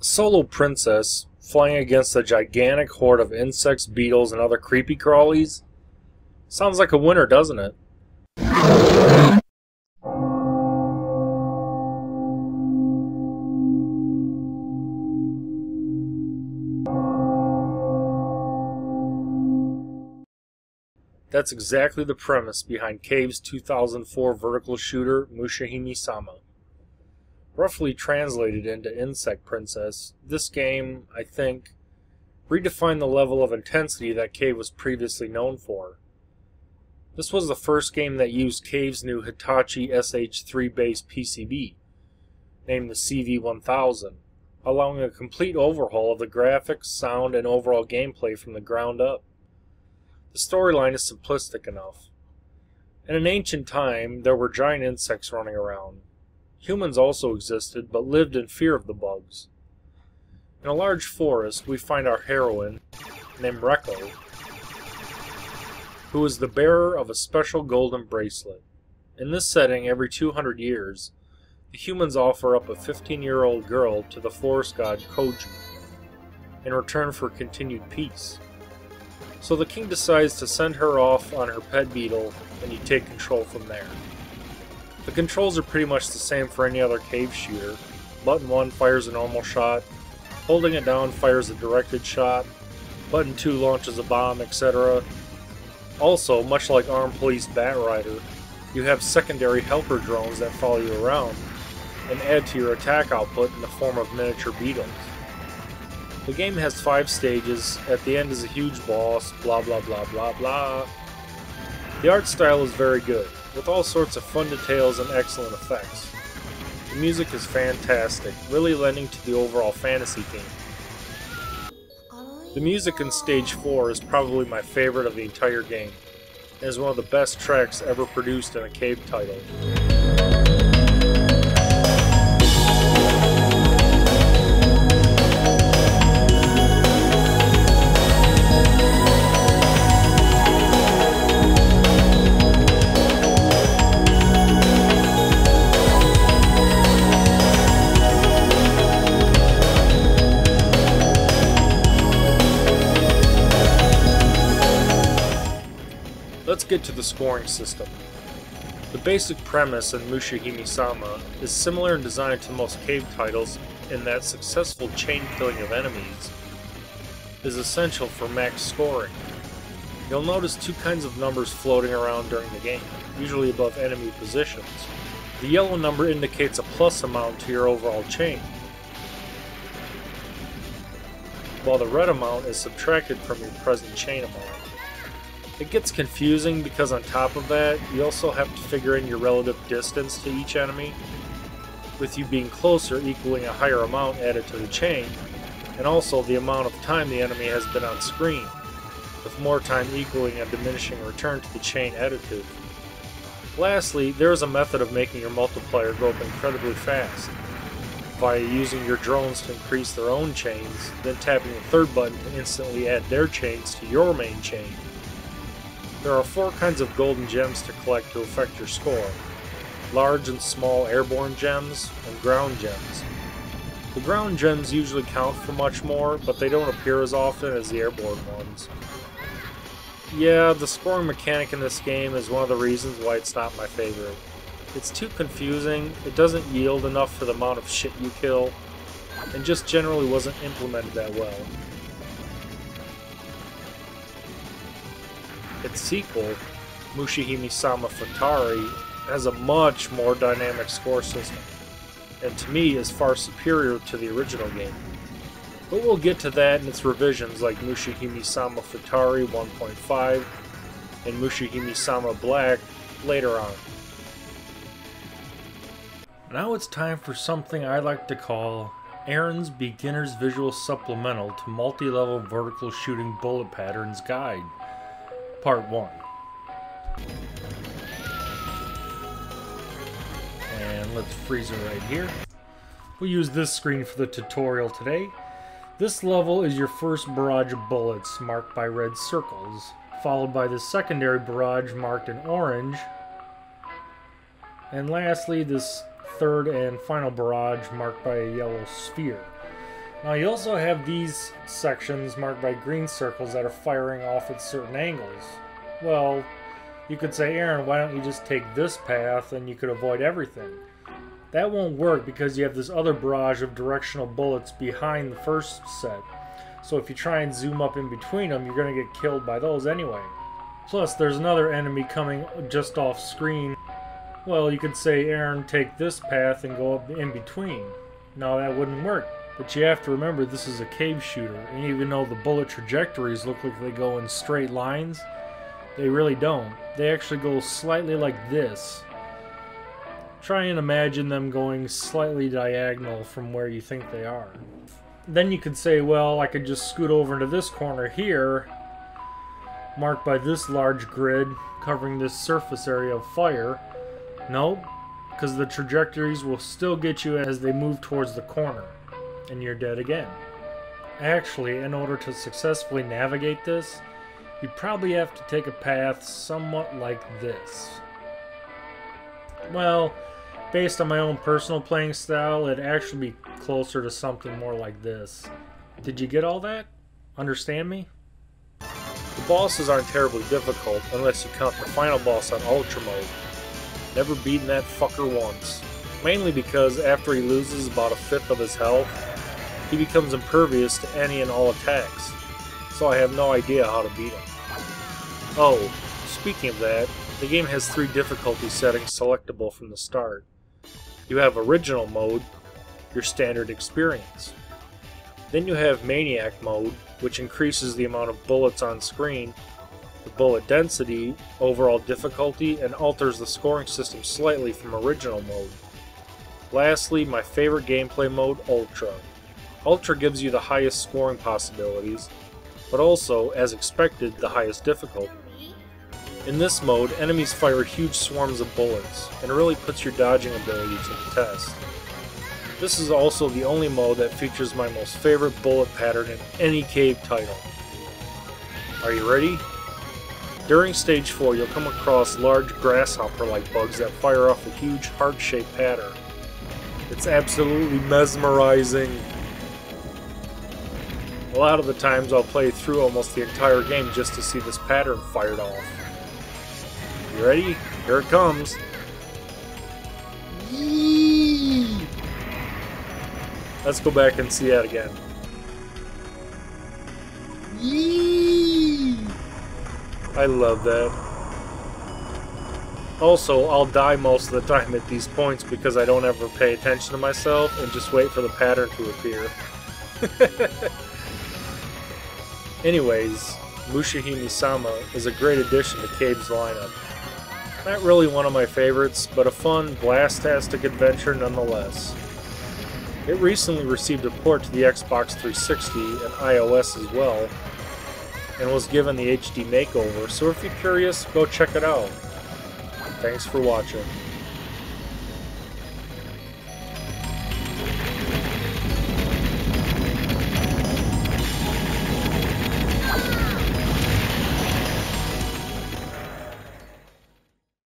Solo princess flying against a gigantic horde of insects, beetles, and other creepy crawlies? Sounds like a winner, doesn't it? That's exactly the premise behind Cave's 2004 vertical shooter Mushihimesama. Roughly translated into Insect Princess, this game, I think, redefined the level of intensity that Cave was previously known for. This was the first game that used Cave's new Hitachi SH3 based PCB, named the CV1000, allowing a complete overhaul of the graphics, sound, and overall gameplay from the ground up. The storyline is simplistic enough. In an ancient time, there were giant insects running around. Humans also existed, but lived in fear of the bugs. In a large forest, we find our heroine, named Reko, who is the bearer of a special golden bracelet. In this setting, every 200 years, the humans offer up a 15-year-old girl to the forest god Koju, in return for continued peace. So the king decides to send her off on her pet beetle, and you take control from there. The controls are pretty much the same for any other Cave shooter. Button 1 fires a normal shot, holding it down fires a directed shot, button 2 launches a bomb, etc. Also, much like Armed Police Batrider, you have secondary helper drones that follow you around, and add to your attack output in the form of miniature beetles. The game has 5 stages, at the end is a huge boss, blah blah blah blah blah. The art style is very good, with all sorts of fun details and excellent effects. The music is fantastic, really lending to the overall fantasy theme. The music in Stage 4 is probably my favorite of the entire game, and is one of the best tracks ever produced in a Cave title. Let's get to the scoring system. The basic premise in Mushihimesama is similar in design to most Cave titles in that successful chain killing of enemies is essential for max scoring. You'll notice 2 kinds of numbers floating around during the game, usually above enemy positions. The yellow number indicates a plus amount to your overall chain, while the red amount is subtracted from your present chain amount. It gets confusing because on top of that, you also have to figure in your relative distance to each enemy, with you being closer equaling a higher amount added to the chain, and also the amount of time the enemy has been on screen, with more time equaling a diminishing return to the chain additive. Lastly, there is a method of making your multiplier go up incredibly fast, via using your drones to increase their own chains, then tapping the third button to instantly add their chains to your main chain. There are 4 kinds of golden gems to collect to affect your score: large and small airborne gems, and ground gems. The ground gems usually count for much more, but they don't appear as often as the airborne ones. Yeah, the scoring mechanic in this game is one of the reasons why it's not my favorite. It's too confusing, it doesn't yield enough for the amount of shit you kill, and just generally wasn't implemented that well. Its sequel, Mushihimesama Futari, has a much more dynamic score system, and to me is far superior to the original game. But we'll get to that in its revisions like Mushihimesama Futari 1.5 and Mushihimesama Black later on. Now it's time for something I like to call Aaron's Beginner's Visual Supplemental to Multi-Level Vertical Shooting Bullet Patterns Guide. Part 1. And let's freeze it right here. We'll use this screen for the tutorial today. This level is your first barrage of bullets marked by red circles, followed by the secondary barrage marked in orange, and lastly this third and final barrage marked by a yellow sphere. Now you also have these sections marked by green circles that are firing off at certain angles. Well, you could say, Aaron, why don't you just take this path and you could avoid everything? That won't work because you have this other barrage of directional bullets behind the first set. So if you try and zoom up in between them, you're going to get killed by those anyway. Plus, there's another enemy coming just off screen. Well, you could say, Aaron, take this path and go up in between. No, that wouldn't work. But you have to remember this is a cave shooter, and even though the bullet trajectories look like they go in straight lines, they really don't. They actually go slightly like this. Try and imagine them going slightly diagonal from where you think they are. Then you could say, well, I could just scoot over into this corner here, marked by this large grid covering this surface area of fire. Nope, because the trajectories will still get you as they move towards the corner, and you're dead again. Actually, in order to successfully navigate this, you probably have to take a path somewhat like this. Well, based on my own personal playing style, it'd actually be closer to something more like this. Did you get all that? Understand me? The bosses aren't terribly difficult unless you count the final boss on Ultra mode. Never beaten that fucker once. Mainly because after he loses about 1/5 of his health, he becomes impervious to any and all attacks, so I have no idea how to beat him. Oh, speaking of that, the game has 3 difficulty settings selectable from the start. You have Original mode, your standard experience. Then you have Maniac mode, which increases the amount of bullets on screen, the bullet density, overall difficulty, and alters the scoring system slightly from Original mode. Lastly, my favorite gameplay mode, Ultra. Ultra gives you the highest scoring possibilities, but also, as expected, the highest difficulty. In this mode, enemies fire huge swarms of bullets, and it really puts your dodging ability to the test. This is also the only mode that features my most favorite bullet pattern in any cave title. Are you ready? During Stage 4, you'll come across large grasshopper-like bugs that fire off a huge heart-shaped pattern. It's absolutely mesmerizing. A lot of the times I'll play through almost the entire game just to see this pattern fired off. You ready? Here it comes. Yee! Let's go back and see that again. Yee! I love that. Also, I'll die most of the time at these points because I don't ever pay attention to myself and just wait for the pattern to appear. Anyways, Mushihimesama is a great addition to Cave's lineup. Not really one of my favorites, but a fun, blast-tastic adventure nonetheless. It recently received a port to the Xbox 360 and iOS as well, and was given the HD makeover, so if you're curious, go check it out. Thanks for watching.